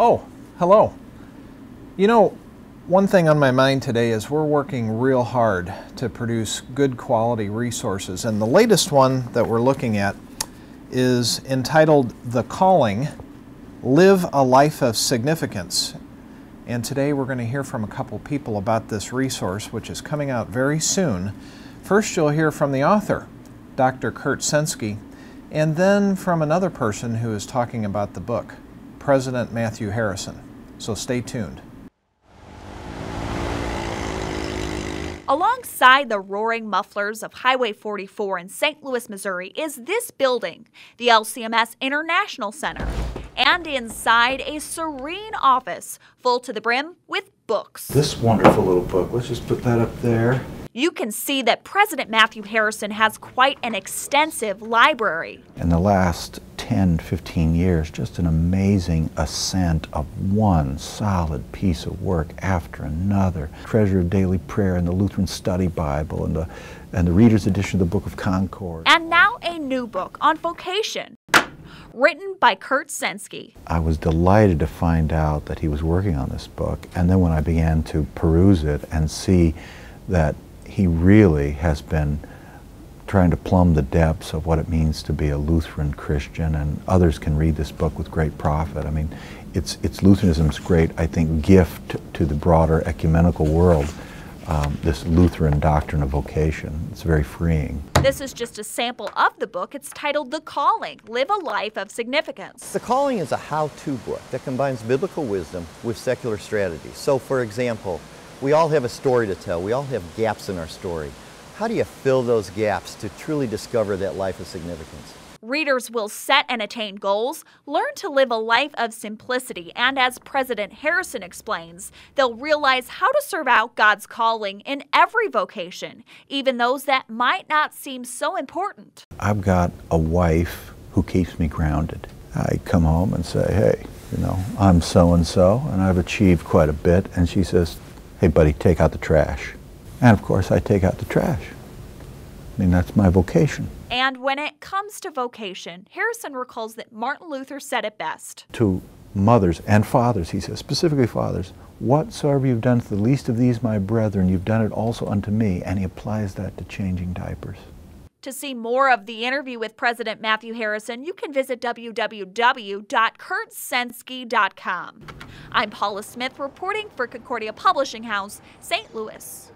Oh, hello. You know, one thing on my mind today is we're working real hard to produce good quality resources, and the latest one that we're looking at is entitled The Calling, Live a Life of Significance. And today we're going to hear from a couple people about this resource, which is coming out very soon. First you'll hear from the author, Dr. Kurt Sensky, and then from another person who is talking about the book, President Matthew Harrison. So stay tuned. Alongside the roaring mufflers of Highway 44 in St. Louis, Missouri is this building, the LCMS International Center. And inside, a serene office full to the brim with books. This wonderful little book, let's just put that up there. You can see that President Matthew Harrison has quite an extensive library. In the last 10, 15 years, just an amazing ascent of one solid piece of work after another. Treasure of Daily Prayer and the Lutheran Study Bible and the Reader's Edition of the Book of Concordia. And now a new book on vocation, written by Kurt Sensky. I was delighted to find out that he was working on this book, and then when I began to peruse it and see that he really has been trying to plumb the depths of what it means to be a Lutheran Christian, and others can read this book with great profit. I mean, it's Lutheranism's great, I think, gift to the broader ecumenical world, this Lutheran doctrine of vocation. It's very freeing. This is just a sample of the book. It's titled The Calling, Live a Life of Significance. The Calling is a how-to book that combines biblical wisdom with secular strategy. So, for example, we all have a story to tell. We all have gaps in our story. How do you fill those gaps to truly discover that life of significance? Readers will set and attain goals, learn to live a life of simplicity, and as President Harrison explains, they'll realize how to serve out God's calling in every vocation, even those that might not seem so important. I've got a wife who keeps me grounded. I come home and say, hey, you know, I'm so-and-so, and I've achieved quite a bit, and she says, hey buddy, take out the trash. And of course I take out the trash. I mean, that's my vocation. And when it comes to vocation, Harrison recalls that Martin Luther said it best. To mothers and fathers, he says, specifically fathers, whatsoever you've done to the least of these my brethren, you've done it also unto me. And he applies that to changing diapers. To see more of the interview with President Matthew Harrison, you can visit www.kurtsensky.com. I'm Paula Smith reporting for Concordia Publishing House, St. Louis.